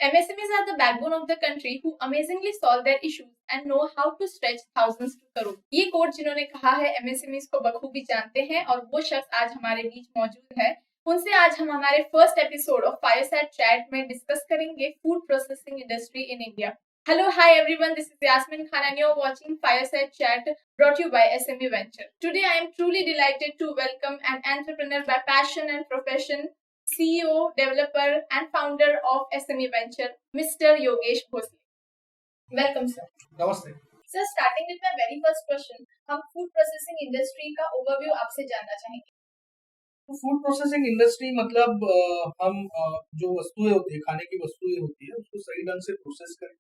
MSMEs are the backbone of the country who amazingly solve their issues and know how to stretch thousands to crore। ये coat जिन्होंने कहा है MSMEs को बखूबी जानते हैं और वो शख्स आज हमारे बीच मौजूद है। उनसे आज हम हमारे first episode of fireside chat में डिस्कस करेंगे food processing industry in India. Hello, hi everyone. This is Yasmin Khan and you're watching Fireside Chat brought to you by SME Venture. Today I am truly delighted to welcome an entrepreneur by passion and profession, CEO, developer and founder of SME Venture, Mr. Yogesh Bhosle. Welcome sir. नमस्ते Sir, starting with my very first question, हम food processing industry का overview आपसे जानना चाहेंगे। तो food processing industry मतलब हम जो वस्तुएं होती है, खाने की वस्तुएं होती है, उसको सही ढंग से प्रोसेस करें,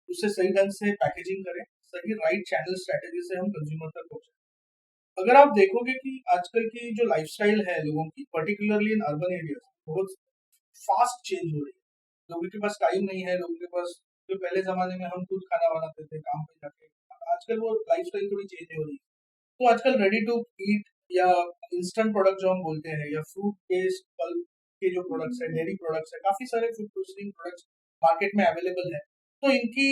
उससे सही ढंग से पैकेजिंग करें, सही राइट चैनल स्ट्रेटेजी से हम कंज्यूमर तक पहुंचाएं। अगर आप देखोगे कि आजकल की जो लाइफस्टाइल है लोगों की, पर्टिकुलरली इन अर्बन एरियाज, बहुत फास्ट चेंज हो रही है। लोगों के पास टाइम नहीं है, लोगों के पास जो पहले जमाने में हम खुद खाना बनाते थे काम पे जाके, आजकल वो लाइफस्टाइल थोड़ी चेंज हो रही है। तो आजकल रेडी टू ईट या इंस्टेंट प्रोडक्ट जो हम बोलते हैं, या फ्रूट बेस्ड पल्प के जो प्रोडक्ट्स है, डेयरी प्रोडक्ट्स है, काफी सारे फूड प्रोसेसिंग प्रोडक्ट्स मार्केट में अवेलेबल है। तो इनकी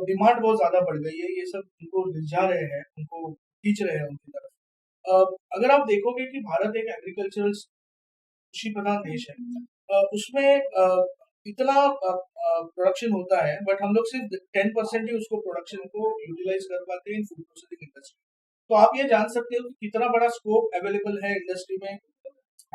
डिमांड बहुत ज्यादा बढ़ गई है, ये सब इनको रिझा रहे हैं, उनको खींच रहे हैं उनकी तरफ। अगर आप देखोगे कि भारत एक एग्रीकल्चरल कृषि प्रधान देश है, उसमें इतना प्रोडक्शन होता है, बट हम लोग सिर्फ 10% ही उसको प्रोडक्शन को यूटिलाइज कर पाते हैं इन फूड प्रोसेसिंग इंडस्ट्री। तो आप ये जान सकते हो कि कितना बड़ा स्कोप अवेलेबल है इंडस्ट्री में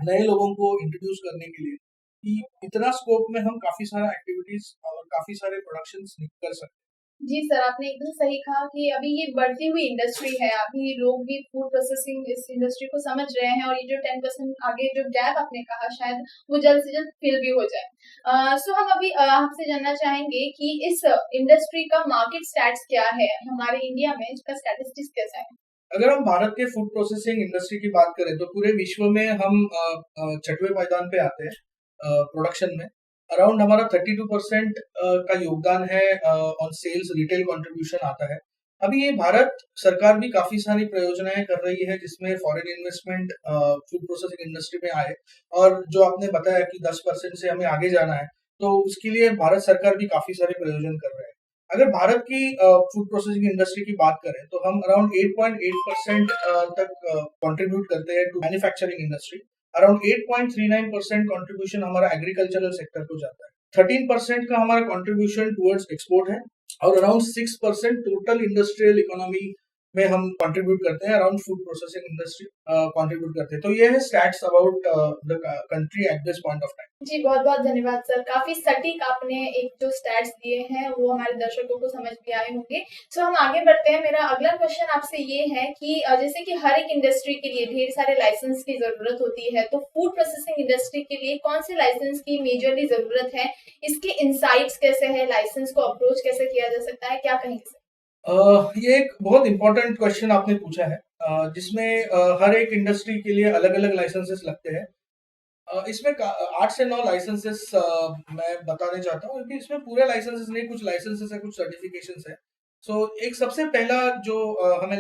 नए लोगों को इंट्रोड्यूस करने के लिए, कि इतना स्कोप में हम काफी सारा एक्टिविटीज और काफी सारे प्रोडक्शंस कर सकते हैं। जी सर, आपने एकदम सही कहा कि अभी ये बढ़ती हुई इंडस्ट्री है, अभी लोग भी फूड प्रोसेसिंग इस इंडस्ट्री को समझ रहे हैं और ये जो 10% आगे जो गैप आपने कहा शायद वो जल्द से जल्द फिल भी हो जाए। सो हम अभी आपसे जानना चाहेंगे कि इस इंडस्ट्री का मार्केट स्टैट्स क्या है हमारे इंडिया में, इसका स्टैटिस्टिक्स कैसा है? अगर हम भारत के फूड प्रोसेसिंग इंडस्ट्री की बात करें तो पूरे विश्व में हम छठवें पायदान पे आते हैं प्रोडक्शन में। अराउंड हमारा 32% का योगदान है ऑन सेल्स, रिटेल कंट्रीब्यूशन आता है। अभी ये भारत सरकार भी काफी सारी परियोजनाएं कर रही है जिसमें foreign investment food processing industry में आए, और जो आपने बताया कि 10% से हमें आगे जाना है, तो उसके लिए भारत सरकार भी काफी सारे प्रयोजन कर रहे हैं। अगर भारत की फूड प्रोसेसिंग इंडस्ट्री की बात करें तो हम अराउंड 8.8% तक कंट्रीब्यूट करते हैं to manufacturing industry. Around 8.39% contribution हमारा एग्रीकल्चरल सेक्टर को जाता है। 13% का हमारा कंट्रीब्यूशन टुवर्ड्स एक्सपोर्ट है, और अराउंड 6% टोटल इंडस्ट्रियल इकोनॉमी में हम कंट्रीब्यूट करते हैं, around food processing industry contribute करते हैं। तो ये है stats about the country at this point of time. जी बहुत बहुत धन्यवाद सर, काफी सटीक आपने एक जो स्टैट्स दिए हैं वो हमारे दर्शकों को समझ भी आए होंगे। सो हम आगे बढ़ते हैं। मेरा अगला क्वेश्चन आपसे ये है कि जैसे कि हर एक इंडस्ट्री के लिए ढेर सारे लाइसेंस की जरूरत होती है, तो फूड प्रोसेसिंग इंडस्ट्री के लिए कौन से लाइसेंस की मेजरली जरूरत है, इसके इनसाइट्स कैसे है, लाइसेंस को अप्रोच कैसे किया जा सकता है, क्या कहेंगे? ये एक बहुत इंपॉर्टेंट क्वेश्चन आपने पूछा है, जिसमें हर एक इंडस्ट्री के लिए अलग अलग लाइसेंसेस लगते हैं। इसमें 8 से 9 लाइसेंसेस मैं बताने चाहता हूँ, क्योंकि इसमें पूरे लाइसेंसेस नहीं, कुछ लाइसेंसेस है, कुछ सर्टिफिकेशंस है। सो एक सबसे पहला जो हमें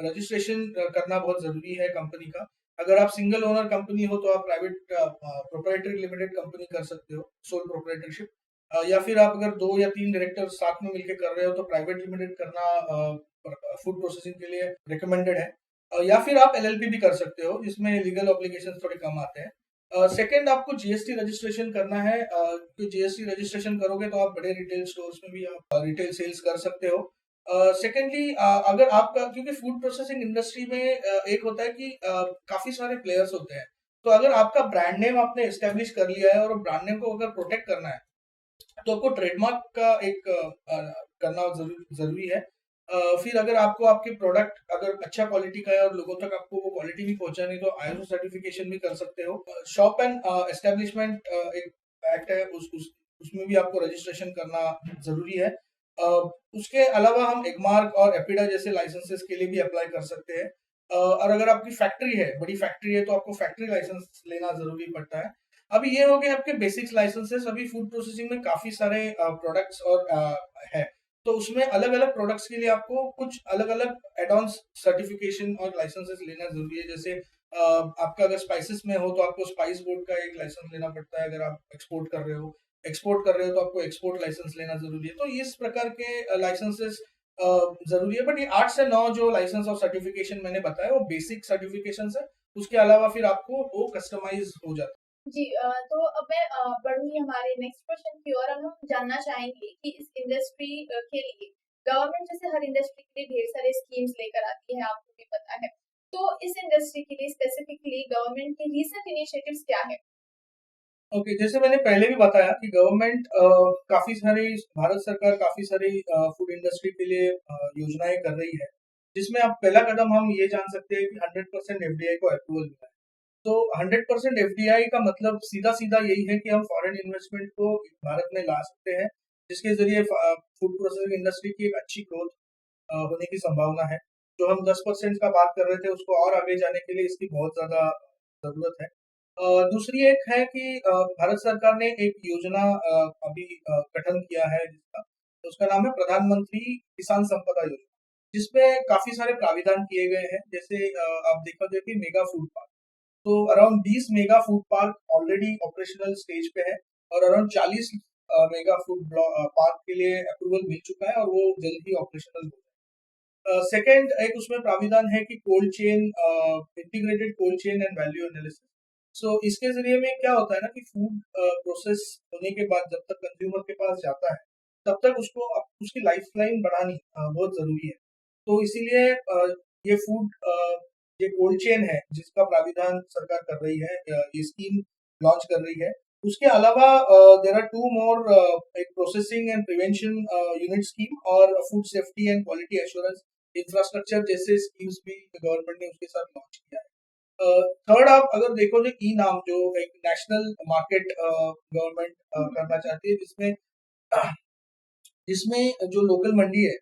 रजिस्ट्रेशन करना बहुत जरूरी है कंपनी का। अगर आप सिंगल ओनर कंपनी हो तो आप प्राइवेट प्रोप्राइटरी लिमिटेड कंपनी कर सकते हो, सोल प्रोप्राइटरशिप। या फिर आप अगर 2 या 3 डायरेक्टर साथ में मिलकर कर रहे हो तो प्राइवेट लिमिटेड करना फूड प्रोसेसिंग के लिए रिकमेंडेड है। या फिर आप एलएलपी भी कर सकते हो, जिसमें लीगल ऑब्लिगेशंस थोड़े कम आते हैं। सेकंड, आपको जीएसटी रजिस्ट्रेशन करना है। जीएसटी रजिस्ट्रेशन करोगे तो आप बड़े रिटेल स्टोर्स में भी आप रिटेल सेल्स कर सकते हो। सेकेंडली, अगर आपका, क्योंकि फूड प्रोसेसिंग इंडस्ट्री में एक होता है कि काफी सारे प्लेयर्स होते हैं, तो अगर आपका ब्रांड नेम आपने एस्टेब्लिश कर लिया है और ब्रांड नेम को अगर प्रोटेक्ट करना है तो आपको ट्रेडमार्क का एक करना जरूरी है। फिर अगर आपको आपके प्रोडक्ट अगर अच्छा क्वालिटी का है और लोगों तक आपको वो क्वालिटी भी पहुंचानी, तो आईएसओ सर्टिफिकेशन भी कर सकते हो। शॉप एंड एस्टेब्लिशमेंट एक एक्ट है, उसमें भी आपको रजिस्ट्रेशन करना जरूरी है। उसके अलावा हम एगमार्क और एपिडा जैसे लाइसेंसेस के लिए भी अप्लाई कर सकते हैं। और अगर आपकी फैक्ट्री है, बड़ी फैक्ट्री है, तो आपको फैक्ट्री लाइसेंस लेना जरूरी पड़ता है। अभी ये हो गए आपके बेसिक्स लाइसेंसेस। अभी फूड प्रोसेसिंग में काफी सारे प्रोडक्ट्स और है, तो उसमें अलग अलग प्रोडक्ट्स के लिए आपको कुछ अलग अलग एडॉन्स सर्टिफिकेशन और लाइसेंसेस लेना जरूरी है। जैसे आपका अगर स्पाइसेस में हो तो आपको स्पाइस बोर्ड का एक लाइसेंस लेना पड़ता है अगर आप एक्सपोर्ट कर रहे हो। एक्सपोर्ट कर रहे हो तो आपको एक्सपोर्ट लाइसेंस लेना जरूरी है। तो इस प्रकार के लाइसेंसेस जरूरी है। बट ये 8 से 9 जो लाइसेंस और सर्टिफिकेशन मैंने बताया वो बेसिक सर्टिफिकेशन है। उसके अलावा फिर आपको वो कस्टमाइज हो जाता है। जी तो अब मैं बढ़ूंगी हमारे नेक्स्ट क्वेश्चन की ओर। हम जानना चाहेंगे कि इस इंडस्ट्री के लिए गवर्नमेंट जैसे हर इंडस्ट्री के लिए ढेर सारे स्कीम्स लेकर आती है, आपको भी पता है। तो इस इंडस्ट्री के लिए स्पेसिफिकली गवर्नमेंट के रीसेंट इनिशिएटिव्स क्या है? ओके, जैसे मैंने पहले भी बताया कि गवर्नमेंट काफी सारी भारत सरकार काफी सारी फूड इंडस्ट्री के लिए योजनाएं कर रही है, जिसमें आप पहला कदम हम ये जान सकते हैं कि 100% एफडीआई को अप्रूवल मिला है। तो 100% एफडीआई का मतलब सीधा सीधा यही है कि हम फॉरेन इन्वेस्टमेंट को भारत में ला सकते हैं, जिसके जरिए फूड प्रोसेसिंग इंडस्ट्री की एक अच्छी ग्रोथ होने की संभावना है। जो हम 10% का बात कर रहे थे उसको और आगे जाने के लिए इसकी बहुत ज्यादा जरूरत है। दूसरी एक है कि भारत सरकार ने एक योजना अभी गठन किया है, जिसका तो उसका नाम है प्रधानमंत्री किसान संपदा योजना, जिसमें काफी सारे प्राविधान किए गए हैं। जैसे आप देखोगे कि मेगा फूड पार्क, तो around 20 mega food park already operational stage पे है, और अराउंड 40 मेगा फूड पार्क के लिए अप्रूवल मिल चुका है और वो जल्द ही ऑपरेशनल हो। सेकेंड एक उसमें प्राविधान है कि cold chain, integrated cold chain and value analysis. So इसके जरिए में क्या होता है ना कि फूड प्रोसेस होने के बाद जब तक कंज्यूमर के पास जाता है, तब तक उसको उसकी लाइफ लाइन बढ़ानी बहुत जरूरी है। तो इसीलिए ये फूड ये कोल्ड चेन है जिसका प्राविधान सरकार कर रही है, ये स्कीम लॉन्च कर रही है। उसके अलावा देर आर टू मोर, एक processing and prevention unit scheme और food safety and quality assurance infrastructure जैसे स्कीम्स भी गवर्नमेंट ने उसके साथ लॉन्च किया है। थर्ड, आप अगर देखोगे ई नाम जो एक नेशनल मार्केट गवर्नमेंट करना चाहती है, जिसमें जिसमें जो लोकल मंडी है,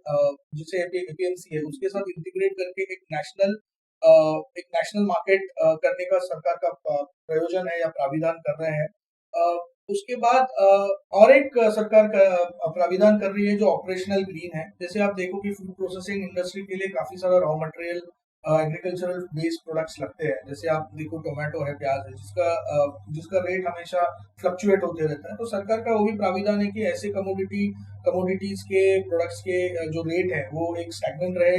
जिसे एपीएमसी है, उसके साथ इंटीग्रेट करके एक नेशनल मार्केट करने का सरकार का प्रयोजन है या प्राविधान कर रहे हैं। उसके बाद और एक सरकार का प्राविधान कर रही है जो ऑपरेशनल ग्रीन है। जैसे आप देखो कि फूड प्रोसेसिंग इंडस्ट्री के लिए काफी सारा raw material agricultural based products लगते हैं। जैसे आप देखो टोमेटो है, प्याज है, जिसका रेट हमेशा फ्लक्चुएट होते रहता है। तो सरकार का वो भी प्राविधान है कि ऐसे कमोडिटीज के प्रोडक्ट्स के जो रेट है वो एक स्टैग्नेंट रहे,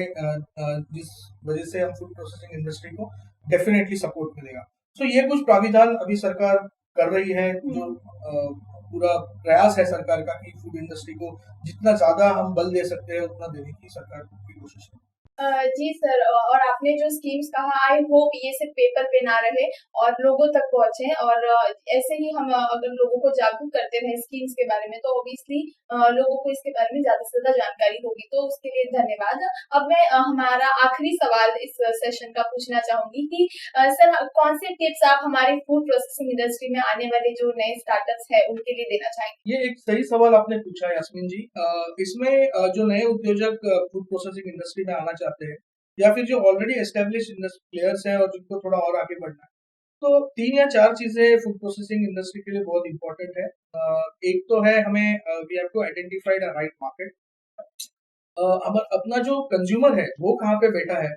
जिस वजह से हम फूड प्रोसेसिंग इंडस्ट्री को डेफिनेटली सपोर्ट मिलेगा। तो ये कुछ प्राविधान अभी सरकार कर रही है, जो पूरा प्रयास है सरकार का कि फूड इंडस्ट्री को जितना ज्यादा हम बल दे सकते हैं उतना देने की सरकार की कोशिश है। जी सर, और आपने जो स्कीम्स कहा, आई होप ये सिर्फ पेपर पे ना रहे और लोगों तक पहुंचे। और ऐसे ही हम अगर लोगों को जागरूक करते रहे स्कीम्स के बारे में, तो ऑब्वियसली लोगों को इसके बारे में ज्यादा से ज्यादा जानकारी होगी। तो उसके लिए धन्यवाद। अब मैं हमारा आखिरी सवाल इस सेशन का पूछना चाहूंगी कि सर, कौन से टिप्स आप हमारे फूड प्रोसेसिंग इंडस्ट्री में आने वाले जो नए स्टार्टअप्स है उनके लिए देना चाहेंगे? ये एक सही सवाल आपने पूछा है यास्मीन जी। इसमें जो नए उद्योजक फूड प्रोसेसिंग इंडस्ट्री में आना चाहते हैं, या फिर जो ऑलरेडी एस्टेब्लिश प्लेयर्स हैं और जिनको थोड़ा और आगे बढ़ना है, तो 3 या 4 चीजें फूड प्रोसेसिंग इंडस्ट्री के लिए बहुत इंपॉर्टेंट है। एक तो है, हमें we have to identify the right market. हम अपना जो कंज्यूमर है वो कहाँ पे बैठा है,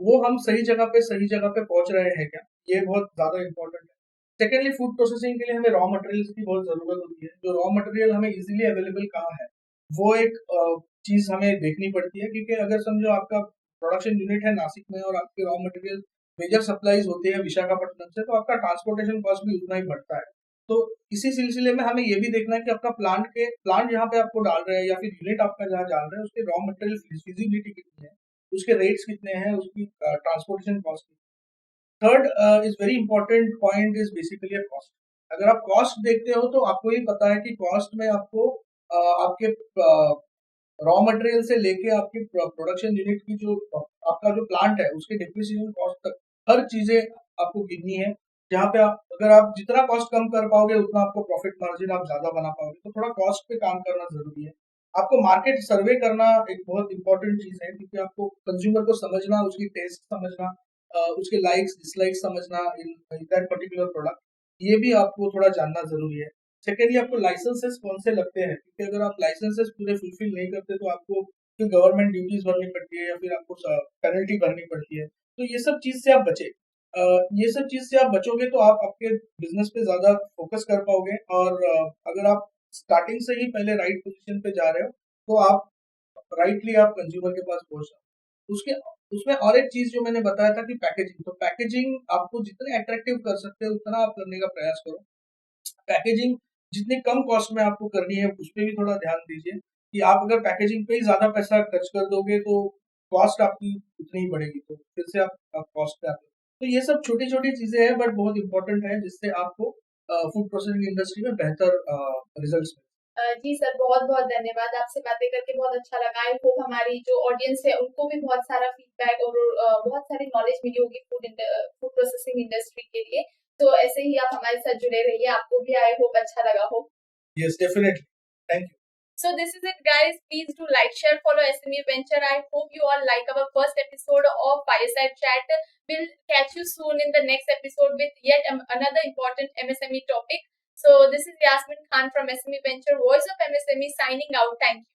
वो हम सही जगह पे पहुंच रहे हैं क्या, ये बहुत ज्यादा इंपॉर्टेंट है। सेकेंडली, फूड प्रोसेसिंग के लिए हमें रॉ मटेरियल्स की बहुत जरूरत होती है। जो रॉ मटेरियल हमें इजीली अवेलेबल कहाँ है, वो एक चीज हमें देखनी पड़ती है। क्योंकि अगर समझो आपका प्रोडक्शन यूनिट है नासिक में और आपके रॉ मटेरियल मेजर सप्लाईज होते हैं विशाखापट्टनम से, तो आपका ट्रांसपोर्टेशन कॉस्ट भी उतना ही बढ़ता है। तो इसी सिलसिले में हमें ये भी देखना है कि आपका प्लांट जहाँ पे आपको डाल रहे हैं या फिर यूनिट आपका जहाँ डाल रहे हैं, उसके रॉ मटेरियल फिजिबिलिटी कितनी है, उसके रेट्स कितने हैं, उसकी transportation cost. Third is very important point is basically cost. अगर आप कॉस्ट देखते हो तो आपको ये पता है कि कॉस्ट में आपको आपके रॉ मटेरियल से लेके आपके प्रोडक्शन यूनिट की जो आपका जो प्लांट है उसके डिप्रिसिएशन कॉस्ट तक हर चीजें आपको गिननी है। जहाँ पे अगर आप जितना कॉस्ट कम कर पाओगे उतना आपको प्रॉफिट मार्जिन आप ज्यादा बना पाओगे। तो थोड़ा कॉस्ट पे काम करना जरूरी है। आपको मार्केट सर्वे करना एक बहुत इंपॉर्टेंट चीज है, क्योंकि आपको कंज्यूमर को समझना, उसकी टेस्ट समझना, उसके लाइक्स डिसलाइक्स समझना इन दैट पर्टिकुलर प्रोडक्ट, ये भी आपको थोड़ा जानना जरूरी है। सेकेंडली, आपको लाइसेंसेस कौन से लगते हैं, क्योंकि अगर आप लाइसेंसेस पूरे फुलफिल नहीं करते तो आपको फिर गवर्नमेंट ड्यूटीज भरनी पड़ती है या फिर आपको पेनल्टी भरनी पड़ती है। तो ये सब चीज से आप बचे। ये सब चीज से आप बचोगे तो आप आपके बिजनेस पे ज्यादा फोकस कर पाओगे, और अगर आप स्टार्टिंग से ही पहले राइट पोजीशन पे जा रहे हो तो आप राइटली आप कंज्यूमर के पास पहुंच रहे हो। उसके उसमें और एक चीज जो मैंने बताया था कि पैकेजिंग, तो पैकेजिंग आपको जितने अट्रैक्टिव कर सकते हो उतना आप करने का प्रयास करो। पैकेजिंग जितनी कम कॉस्ट में आपको करनी है उस पे भी थोड़ा ध्यान दीजिए, कि आप अगर पैकेजिंग पे ही ज्यादा पैसा खर्च कर दोगे तो कॉस्ट आपकी उतनी ही बढ़ेगी, तो फिर से आप कॉस्ट पे आते हो। तो ये सब छोटी छोटी चीजें हैं बट बहुत इंपॉर्टेंट है, जिससे आपको फूड प्रोसेसिंग इंडस्ट्री में बेहतर रिजल्ट्स मिले। जी सर, बहुत बहुत धन्यवाद। आपसे बातें करके बहुत अच्छा लगा। आई होप हमारी जो ऑडियंस है उनको भी बहुत सारा फीडबैक और बहुत सारी नॉलेज मिली होगी फूड प्रोसेसिंग इंडस्ट्री के लिए। तो ऐसे ही आप हमारे साथ जुड़े रहिए, आपको भी आई होप अच्छा लगा हो। Yes definitely, thank you. So this is it guys. Please do like, share, follow SME Venture. I hope you all like our first episode of Fireside Chat. We'll catch you soon in the next episode with yet another important MSME topic. So this is Yasmin Khan from SME Venture, Voice of MSME signing out. Thank you.